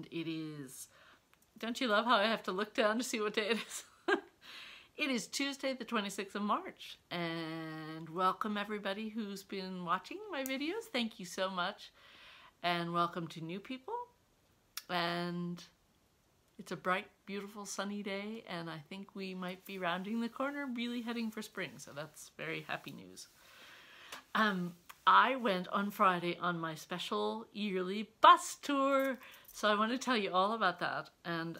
and it is, don't you love how I have to look down to see what day it is? It is Tuesday the 26th of March, and welcome everybody who's been watching my videos. Thank you so much, and welcome to new people. And it's a bright, beautiful, sunny day, and I think we might be rounding the corner, really heading for spring, so that's very happy news. I went on Friday on my special yearly bus tour, so I want to tell you all about that. And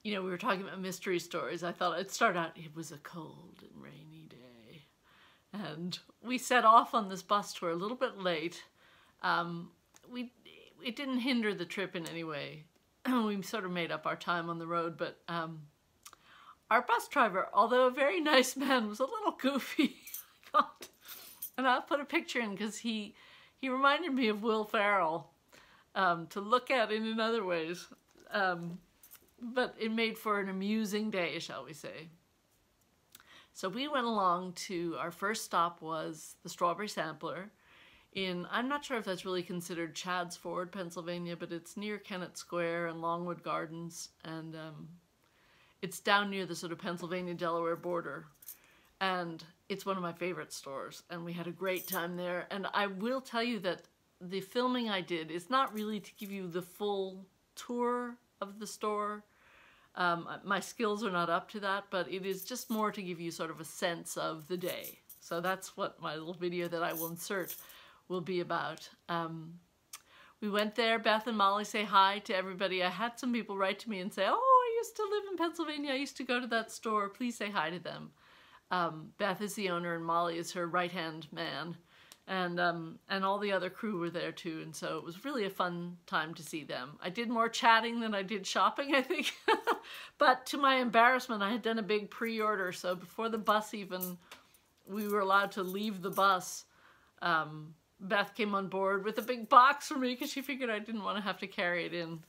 you know, we were talking about mystery stories. I thought I'd start out, it was a cold and rainy day, and we set off on this bus tour a little bit late. It didn't hinder the trip in any way. We sort of made up our time on the road, but our bus driver, although a very nice man, was a little goofy, I thought. And I'll put a picture in because he reminded me of Will Farrell, to look at in other ways. But it made for an amusing day, shall we say. So we went along to, our first stop was the Strawberry Sampler in, I'm not sure if that's really considered Chadds Ford, Pennsylvania, but it's near Kennett Square and Longwood Gardens, and it's down near the sort of Pennsylvania-Delaware border. And it's one of my favorite stores, and we had a great time there. And I will tell you that the filming I did is not really to give you the full tour of the store. My skills are not up to that, but it is just more to give you sort of a sense of the day. So that's what my little video that I will insert will be about. We went there. Beth and Molly say hi to everybody. I had some people write to me and say, oh, I used to live in Pennsylvania. I used to go to that store. Please say hi to them. Beth is the owner and Molly is her right-hand man. And all the other crew were there too, and so it was really a fun time to see them. I did more chatting than I did shopping, I think. But to my embarrassment, I had done a big pre-order, so before the bus even, we were allowed to leave the bus, Beth came on board with a big box for me because she figured I didn't want to have to carry it in.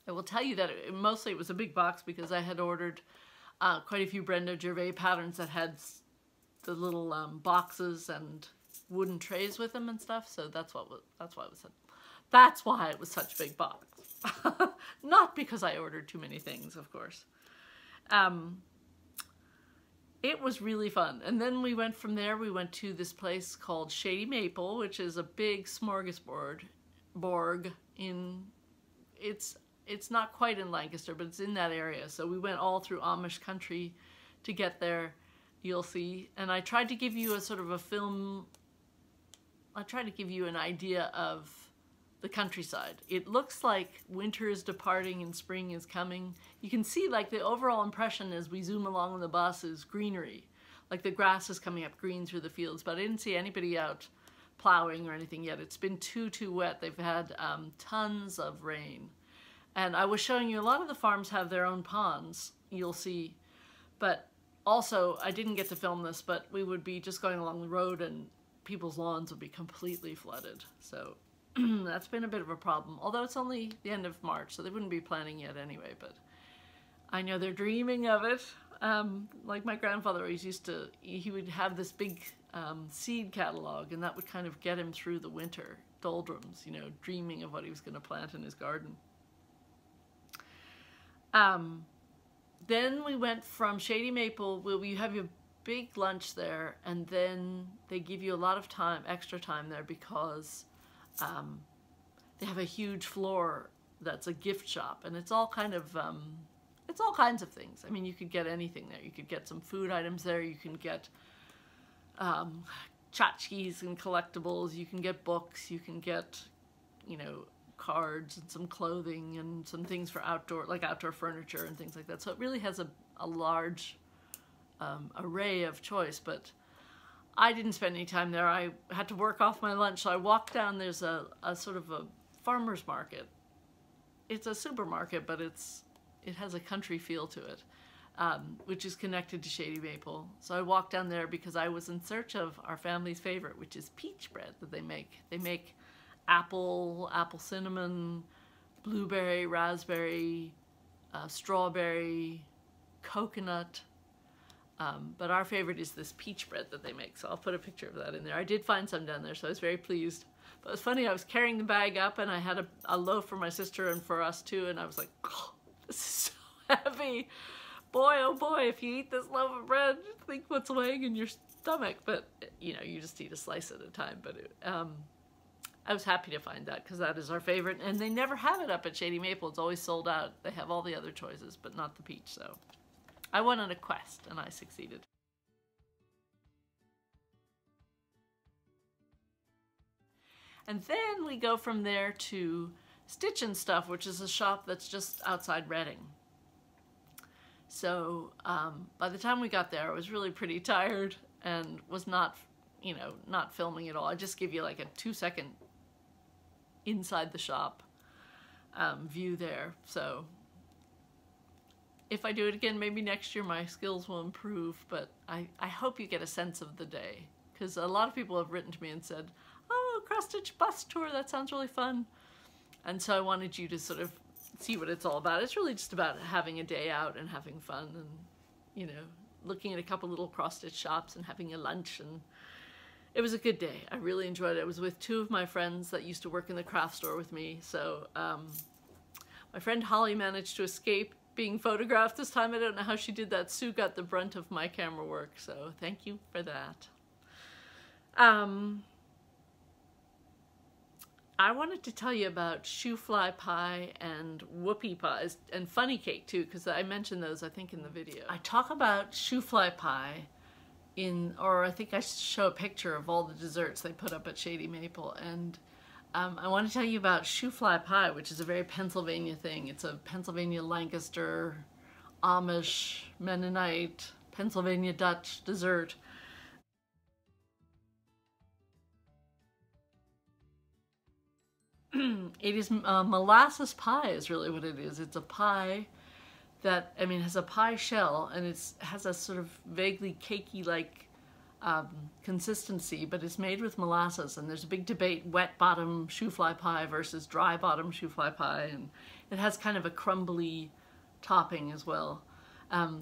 I will tell you that mostly it was a big box because I had ordered quite a few Brenda Gervais patterns that had the little boxes and wooden trays with them and stuff, so that's why it was such a big box. Not because I ordered too many things, of course. It was really fun, and then we went from there. We went to this place called Shady Maple, which is a big smorgasbord in. It's not quite in Lancaster, but it's in that area. So we went all through Amish Country to get there. You'll see, and I tried to give you a sort of a film. I tried to give you an idea of the countryside. It looks like winter is departing and spring is coming. You can see like the overall impression as we zoom along on the bus is greenery. Like the grass is coming up green through the fields, but I didn't see anybody out plowing or anything yet. It's been too wet. They've had tons of rain. And I was showing you a lot of the farms have their own ponds, you'll see. But also, I didn't get to film this, but we would be just going along the road and people's lawns would be completely flooded. So that's been a bit of a problem, although it's only the end of March, so they wouldn't be planning yet anyway, but I know they're dreaming of it. Like my grandfather always used to, he would have this big seed catalog, and that would kind of get him through the winter doldrums, you know, dreaming of what he was going to plant in his garden. Then we went from Shady Maple, where you have your big lunch there, and then they give you a lot of time, extra time there, because they have a huge floor that's a gift shop, and it's all kind of it's all kinds of things. I mean, you could get anything there. You could get some food items there. You can get tchotchkes and collectibles. You can get books. You can get, you know, cards and some clothing and some things for outdoor furniture and things like that. So it really has a large array of choice, but I didn't spend any time there. I had to work off my lunch, so I walked down. There's a sort of a farmer's market. It's a supermarket, but it has a country feel to it, which is connected to Shady Maple. So I walked down there because I was in search of our family's favorite, which is peach bread that they make. They make apple cinnamon, blueberry, raspberry, strawberry, coconut, but our favorite is this peach bread that they make, so I'll put a picture of that in there. I did find some down there, so I was very pleased. But it was funny, I was carrying the bag up and I had a loaf for my sister and for us too, and I was like, oh, this is so heavy. Boy, oh boy, if you eat this loaf of bread, think what's weighing in your stomach. But, you know, you just eat a slice at a time. But I was happy to find that because that is our favorite. And they never have it up at Shady Maple. It's always sold out. They have all the other choices, but not the peach. So I went on a quest and I succeeded. And then we go from there to Stitch and Stuff, which is a shop that's just outside Reading. So by the time we got there, I was really pretty tired and was not, you know, not filming at all. I just give you like a 2-second inside the shop view there. So if I do it again, maybe next year my skills will improve, but I hope you get a sense of the day, because a lot of people have written to me and said, oh, cross-stitch bus tour, that sounds really fun. And so I wanted you to sort of see what it's all about. It's really just about having a day out and having fun and, you know, looking at a couple little cross-stitch shops and having a lunch. And it was a good day. I really enjoyed it. I was with 2 of my friends that used to work in the craft store with me. So my friend Holly managed to escape being photographed this time. I don't know how she did that. Sue got the brunt of my camera work, so thank you for that. I wanted to tell you about shoe fly pie and whoopie pies and funny cake too, because I mentioned those I think in the video. I talk about shoe fly pie or I think I show a picture of all the desserts they put up at Shady Maple, and I want to tell you about shoe fly pie, which is a very Pennsylvania thing. It's a Pennsylvania Lancaster, Amish, Mennonite, Pennsylvania Dutch dessert. It is molasses pie is really what it is. It's a pie that, I mean, has a pie shell, and it has a sort of vaguely cakey like consistency, but it's made with molasses, and there's a big debate, wet bottom shoe fly pie versus dry bottom shoe fly pie, and it has kind of a crumbly topping as well.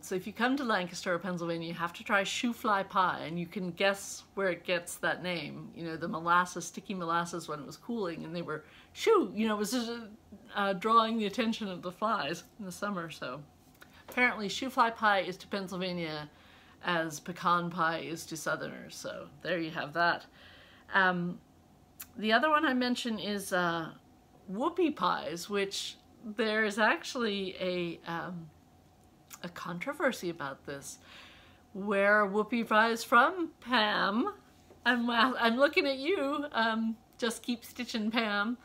So if you come to Lancaster or Pennsylvania, you have to try shoe fly pie, and you can guess where it gets that name. You know, the molasses, sticky molasses when it was cooling, and they were shoo, you know, it was just drawing the attention of the flies in the summer. So apparently shoe fly pie is to Pennsylvania as pecan pie is to Southerners. So there you have that. The other one I mentioned is whoopie pies, which there is actually a controversy about this. Where whoopie pie is from, Pam? I'm looking at you. Just keep stitching, Pam.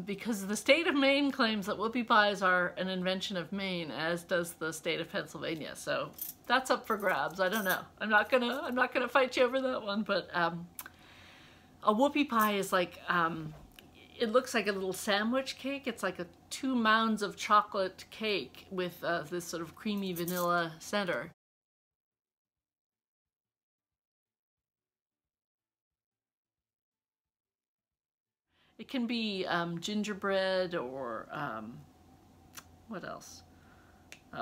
Because the state of Maine claims that whoopie pies are an invention of Maine, as does the state of Pennsylvania. So that's up for grabs. I don't know. I'm not gonna fight you over that one. But a whoopie pie is like it looks like a little sandwich cake. It's like 2 mounds of chocolate cake with this sort of creamy vanilla center. It can be gingerbread or what else?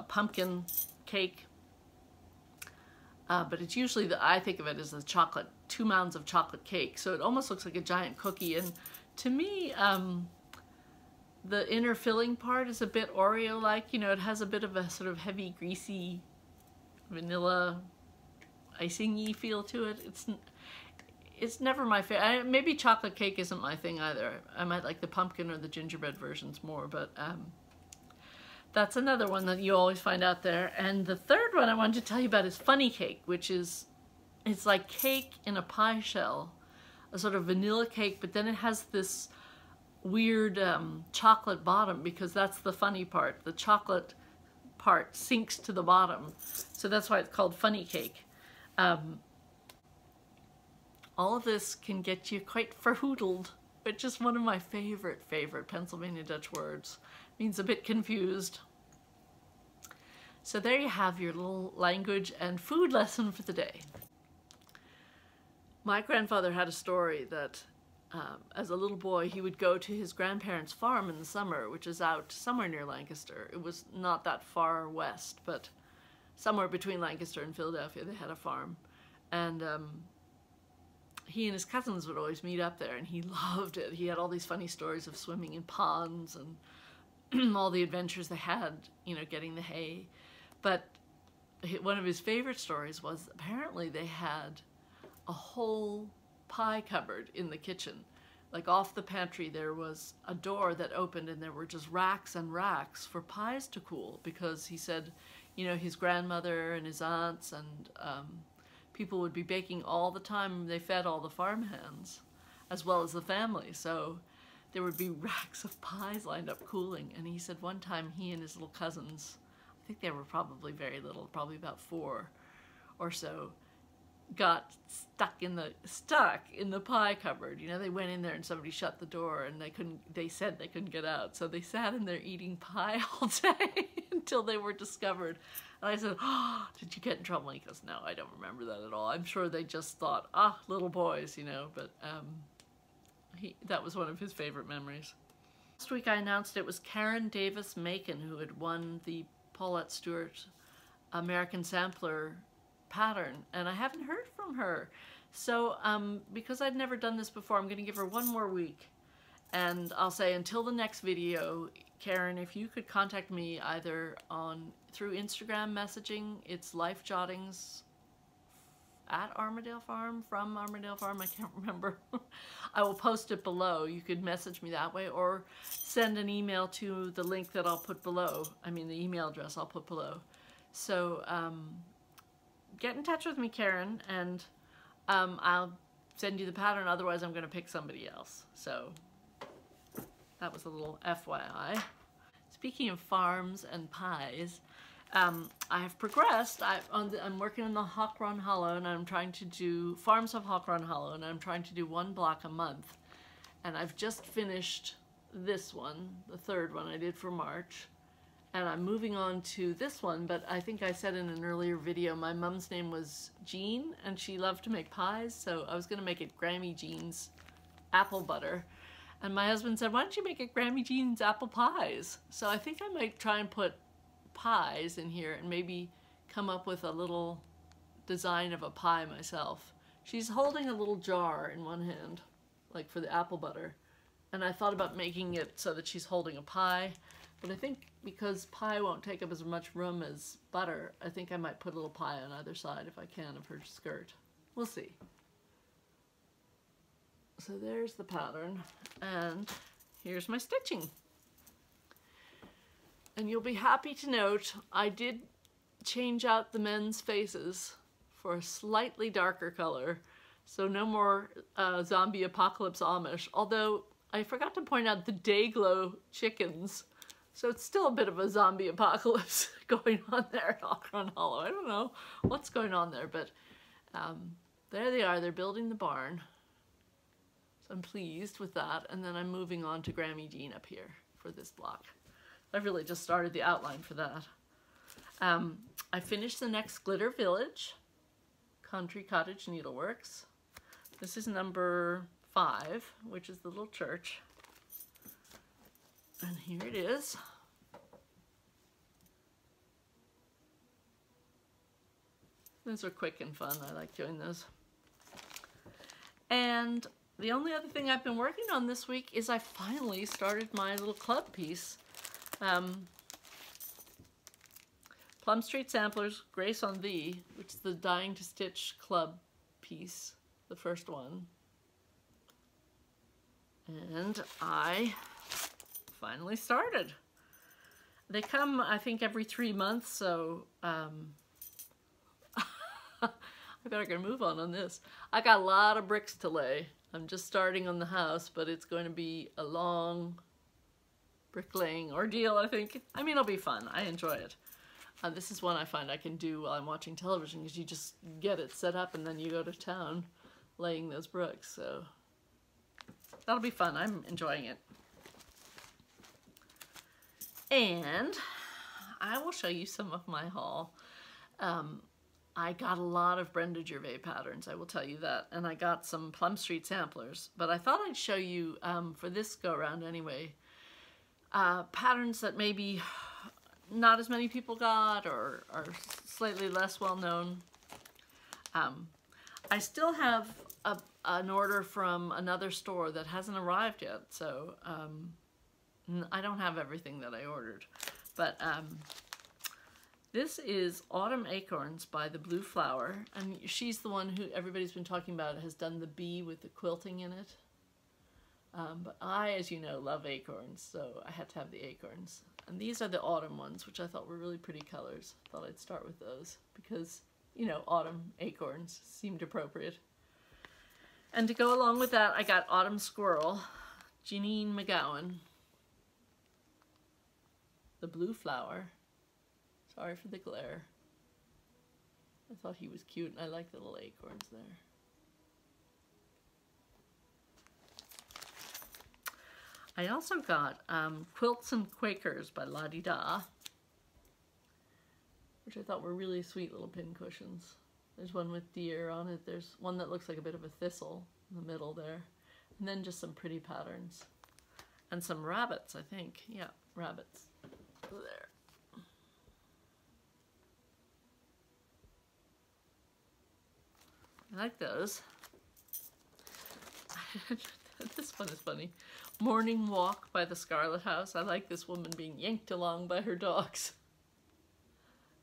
Pumpkin cake. But it's usually, I think of it as a chocolate, 2 mounds of chocolate cake. So it almost looks like a giant cookie. And to me, the inner filling part is a bit Oreo-like. You know, it has a bit of a sort of heavy, greasy, vanilla, icing-y feel to it. It's never my favorite. Maybe chocolate cake isn't my thing either. I might like the pumpkin or the gingerbread versions more, but that's another one that you always find out there. And the third one I wanted to tell you about is funny cake, which is, it's like cake in a pie shell, a sort of vanilla cake, but then it has this weird chocolate bottom, because that's the funny part. The chocolate part sinks to the bottom. So that's why it's called funny cake. All of this can get you quite ferhoodled, which is one of my favorite Pennsylvania Dutch words. It means a bit confused. So there you have your little language and food lesson for the day. My grandfather had a story that as a little boy he would go to his grandparents' farm in the summer, which is out somewhere near Lancaster. It was not that far west, but somewhere between Lancaster and Philadelphia they had a farm. And he and his cousins would always meet up there, and he loved it. He had all these funny stories of swimming in ponds and all the adventures they had, you know, getting the hay. But one of his favorite stories was apparently they had a whole pie cupboard in the kitchen. Like off the pantry there was a door that opened and there were just racks and racks for pies to cool, because he said, you know, his grandmother and his aunts and people would be baking all the time. They fed all the farmhands as well as the family, so there would be racks of pies lined up cooling. And he said one time he and his little cousins, I think they were probably very little, probably about 4 or so, got stuck in the pie cupboard. You know, they went in there and somebody shut the door and they said they couldn't get out. So they sat in there eating pie all day until they were discovered. And I said, oh, did you get in trouble? And he goes, no, I don't remember that at all. I'm sure they just thought, ah, little boys, you know, but that was one of his favorite memories. Last week I announced it was Karen Davis Macon who had won the Paulette Stewart American Sampler pattern, and I haven't heard from her. So because I'd never done this before, I'm going to give her one more week, and I'll say until the next video, Karen, if you could contact me either through Instagram messaging, it's Life Jottings at Armadale Farm, from Armadale Farm, I can't remember. I will post it below. You could message me that way, or send an email to the link that I'll put below. I mean, the email address I'll put below. So get in touch with me, Karen, and I'll send you the pattern. Otherwise, I'm going to pick somebody else. So that was a little FYI. Speaking of farms and pies, I have progressed. I'm working on the Hawk Run Hollow, and I'm trying to do Farms of Hawk Run Hollow, and I'm trying to do 1 block a month. And I've just finished this one, the 3rd one I did for March. And I'm moving on to this one, but I think I said in an earlier video, my mom's name was Jean, and she loved to make pies, so I was going to make it Grammy Jean's apple butter. And my husband said, why don't you make it Grammy Jean's apple pies? So I think I might try and put pies in here and maybe come up with a little design of a pie myself. She's holding a little jar in one hand, like for the apple butter. And I thought about making it so that she's holding a pie. But I think because pie won't take up as much room as butter, I think I might put a little pie on either side if I can of her skirt. We'll see. So there's the pattern, and here's my stitching. And you'll be happy to note I did change out the men's faces for a slightly darker color. So no more zombie apocalypse Amish, although I forgot to point out the Dayglow chickens. So it's still a bit of a zombie apocalypse going on there at Hawk Run Hollow. I don't know what's going on there, but there they are. They're building the barn. So I'm pleased with that. And then I'm moving on to Grammy Jean up here for this block. I've really just started the outline for that. I finished the next Glitter Village, Country Cottage Needleworks. This is number 5, which is the little church. And here it is. Those are quick and fun. I like doing those. And the only other thing I've been working on this week is I finally started my little club piece. Plum Street Samplers, Grace on Thee, which is the Dying to Stitch club piece, the first one. And I finally started. They come, I think, every 3 months, so I better get a move on this. I got a lot of bricks to lay. I'm just starting on the house, but it's going to be a long bricklaying ordeal, I think. I mean, it'll be fun. I enjoy it. This is one I find I can do while I'm watching television, because you just get it set up and then you go to town laying those bricks, so that'll be fun. I'm enjoying it. And I will show you some of my haul. I got a lot of Brenda Gervais patterns, I will tell you that, and I got some Plum Street samplers, but I thought I'd show you, for this go-around anyway, patterns that maybe not as many people got or are slightly less well-known. I still have an order from another store that hasn't arrived yet, so I don't have everything that I ordered. But this is Autumn Acorns by the Blue Flower, and she's the one who everybody's been talking about, has done the bee with the quilting in it. But I, as you know, love acorns, so I had to have the acorns. And these are the autumn ones, which I thought were really pretty colors. Thought I'd start with those because, you know, autumn acorns seemed appropriate. And to go along with that, I got Autumn Squirrel, Jeanine McGowan, the Blue Flower. Sorry for the glare. I thought he was cute, and I like the little acorns there. I also got Quilts and Quakers by La Di Da, which I thought were really sweet little pin cushions. There's one with deer on it. There's one that looks like a bit of a thistle in the middle there. And then just some pretty patterns. And some rabbits, I think. Yeah, rabbits. There. I like those. This one is funny. Morning Walk by the Scarlet House. I like this woman being yanked along by her dogs.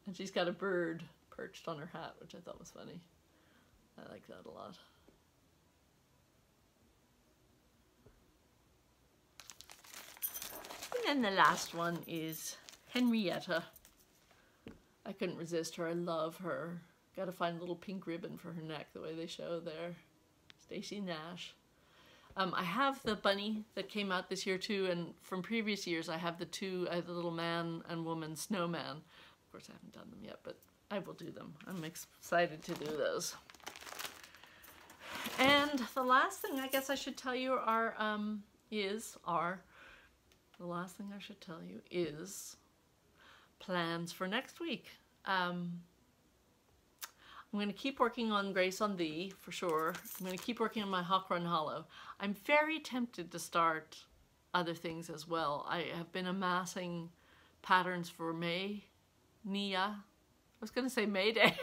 And she's got a bird perched on her hat, which I thought was funny. I like that a lot. And then the last one is Henrietta. I couldn't resist her. I love her. Got to find a little pink ribbon for her neck, the way they show there. Stacey Nash. I have the bunny that came out this year too, and from previous years I have the little man and woman snowman. Of course I haven't done them yet, but I will do them. I'm excited to do those. And the last thing I guess I should tell you is plans for next week. I'm going to keep working on Grace on Thee, for sure. I'm going to keep working on my Hawk Run Hollow. I'm very tempted to start other things as well. I have been amassing patterns for May. Nia. I was going to say Mayday.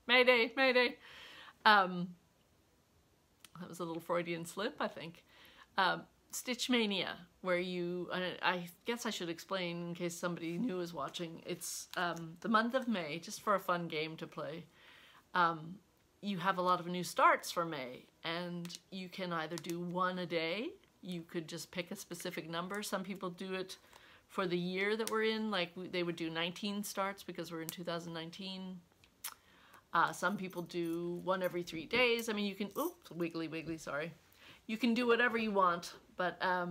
Mayday, Mayday. That was a little Freudian slip, I think. Stitch Mania, where you, I guess I should explain in case somebody new is watching. It's the month of May, just for a fun game to play. You have a lot of new starts for May, and you can either do one a day. You could just pick a specific number. Some people do it for the year that we're in, like they would do 19 starts because we're in 2019. Some people do one every 3 days. I mean, you can, oops, wiggly, sorry. You can do whatever you want, but I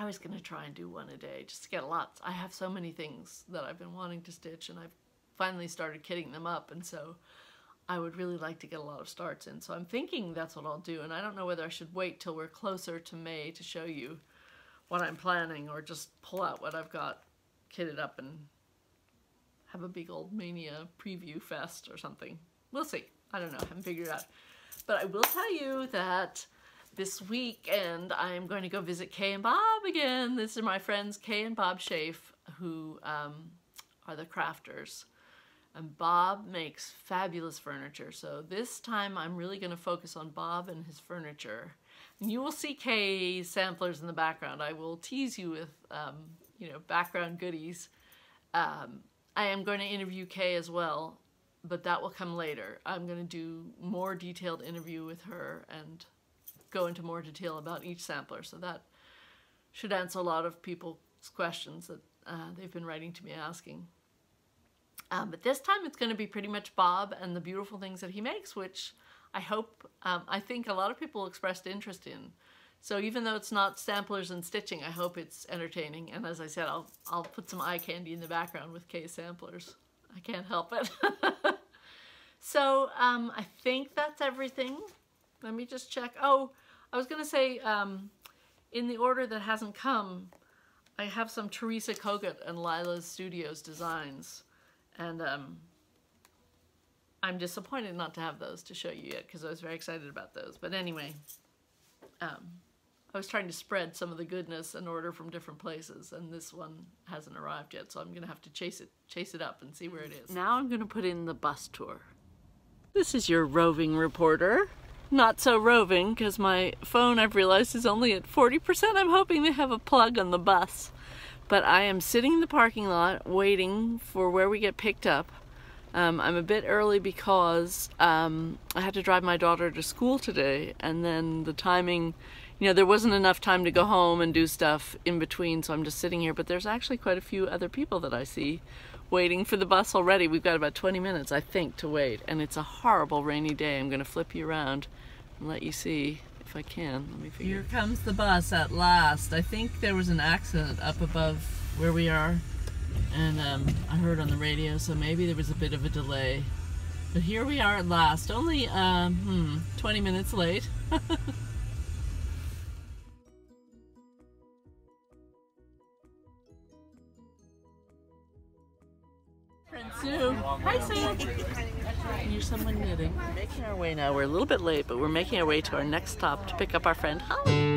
was gonna try and do one a day just to get lots. I have so many things that I've been wanting to stitch, and I've finally started kitting them up, and so I would really like to get a lot of starts in. So I'm thinking that's what I'll do, and I don't know whether I should wait till we're closer to May to show you what I'm planning, or just pull out what I've got kitted up and have a big old Mania preview fest or something. We'll see. I don't know. I haven't figured it out. But I will tell you that this weekend I'm going to go visit Kay and Bob again. These are my friends Kay and Bob Schaaf, who are the crafters. And Bob makes fabulous furniture. So this time I'm really going to focus on Bob and his furniture. And you will see Kay's samplers in the background. I will tease you with, you know, background goodies. I am going to interview Kay as well, but that will come later. I'm going to do more detailed interview with her and go into more detail about each sampler. So that should answer a lot of people's questions that they've been writing to me asking. But this time it's going to be pretty much Bob and the beautiful things that he makes, which I hope, I think a lot of people expressed interest in. So even though it's not samplers and stitching, I hope it's entertaining. And as I said, I'll put some eye candy in the background with Kay's samplers. I can't help it. So I think that's everything. Let me just check. Oh, I was going to say, in the order that hasn't come, I have some Teresa Kogut and Lila's Studios designs. And I'm disappointed not to have those to show you yet because I was very excited about those. But anyway, I was trying to spread some of the goodness and order from different places, and this one hasn't arrived yet, so I'm going to have to chase it up and see where it is. Now I'm going to put in the bus tour. This is your roving reporter, not so roving because my phone, I've realized, is only at 40%. I'm hoping they have a plug on the bus. But I am sitting in the parking lot waiting for where we get picked up. I'm a bit early because I had to drive my daughter to school today, and then the timing, you know, there wasn't enough time to go home and do stuff in between, so I'm just sitting here. But there's actually quite a few other people that I see waiting for the bus already. We've got about 20 minutes, I think, to wait, and it's a horrible rainy day. I'm going to flip you around and let you see if I can. Let me figure. Here comes the bus at last. I think there was an accident up above where we are, and I heard on the radio, so maybe there was a bit of a delay. But here we are at last, only 20 minutes late. Friend Sue. Hi, Sue. Here's someone knitting. We're making our way now. We're a little bit late, but we're making our way to our next stop to pick up our friend Holly.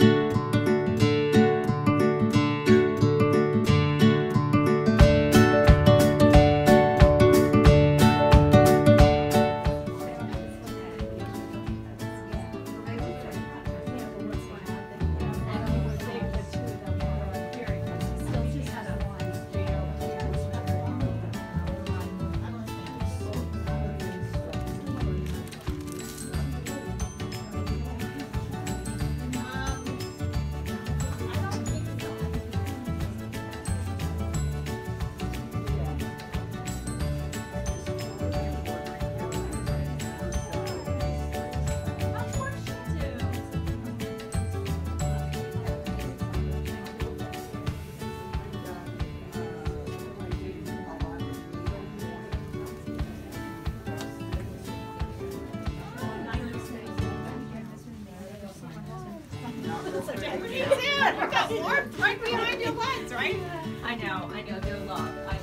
You've got warmth right behind your legs, right? I know, they're long. I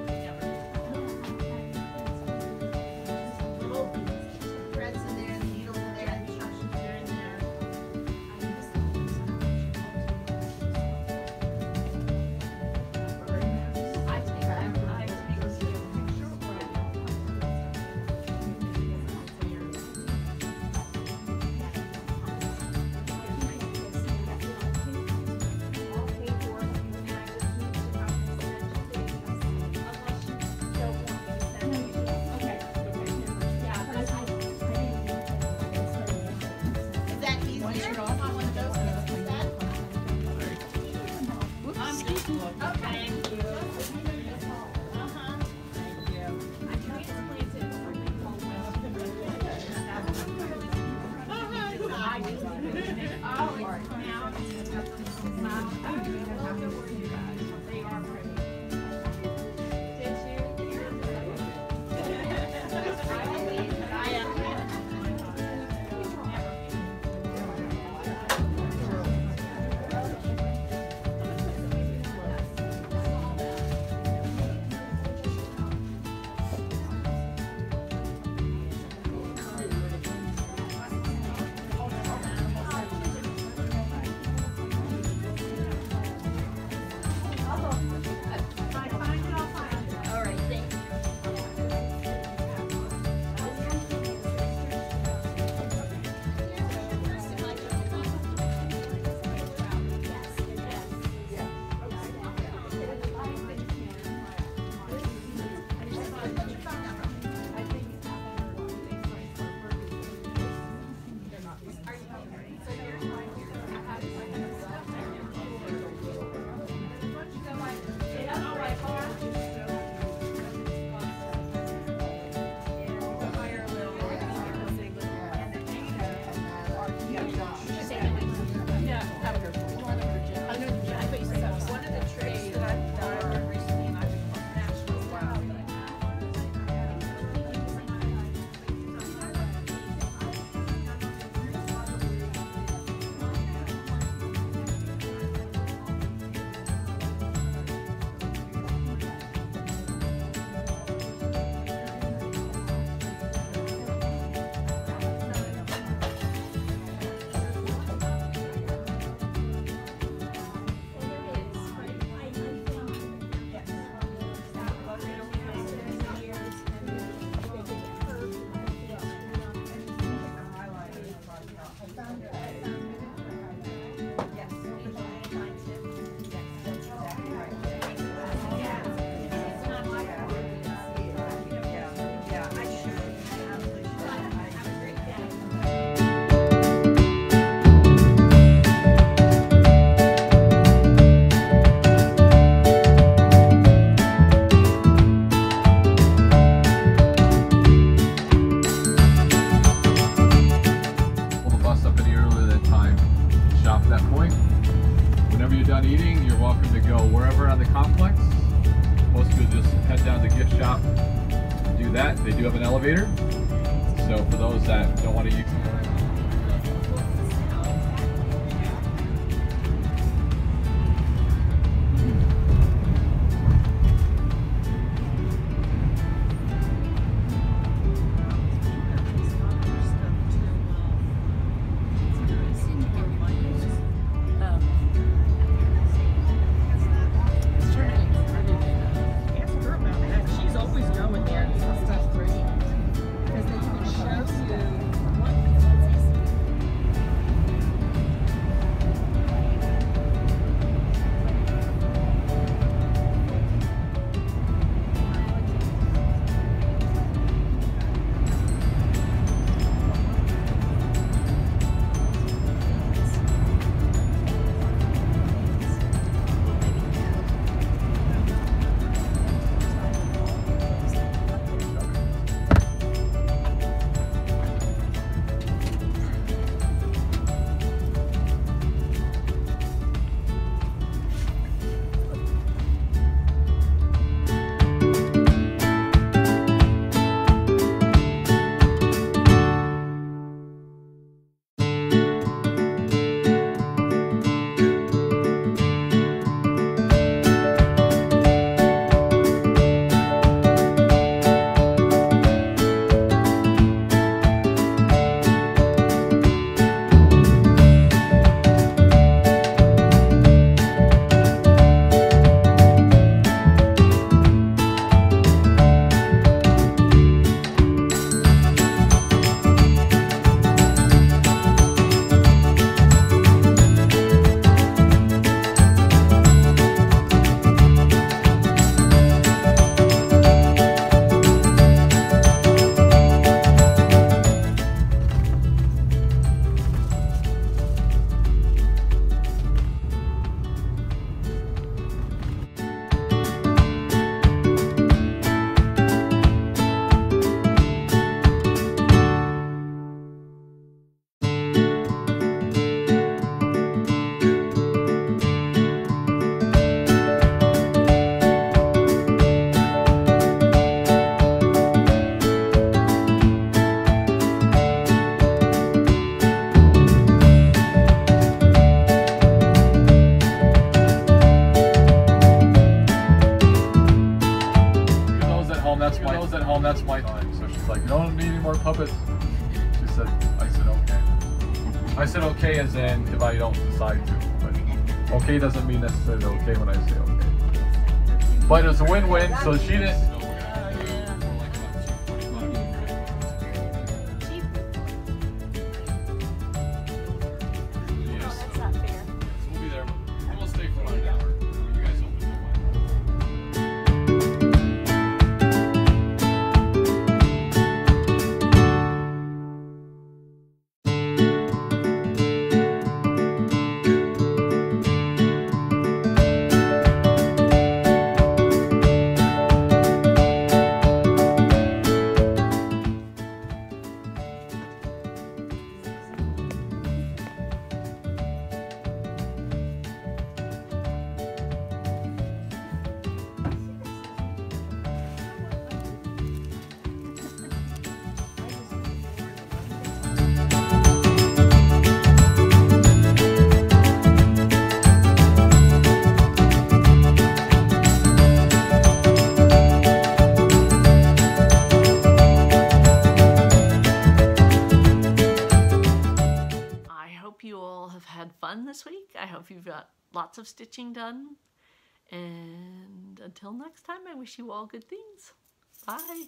never. Little threads in there, the needles in there, and instructions are in there. welcome to go wherever on the complex. Most people just head down to the gift shop, do that. They do have an elevator. So for those that don't want to use that's my time. So she's like, you don't need any more puppets. She said, I said, okay. I said, okay, as in if I don't decide to. But okay doesn't mean necessarily okay when I say okay. But it was a win-win, so she didn't. This week. I hope you've got lots of stitching done, and until next time, I wish you all good things. Bye.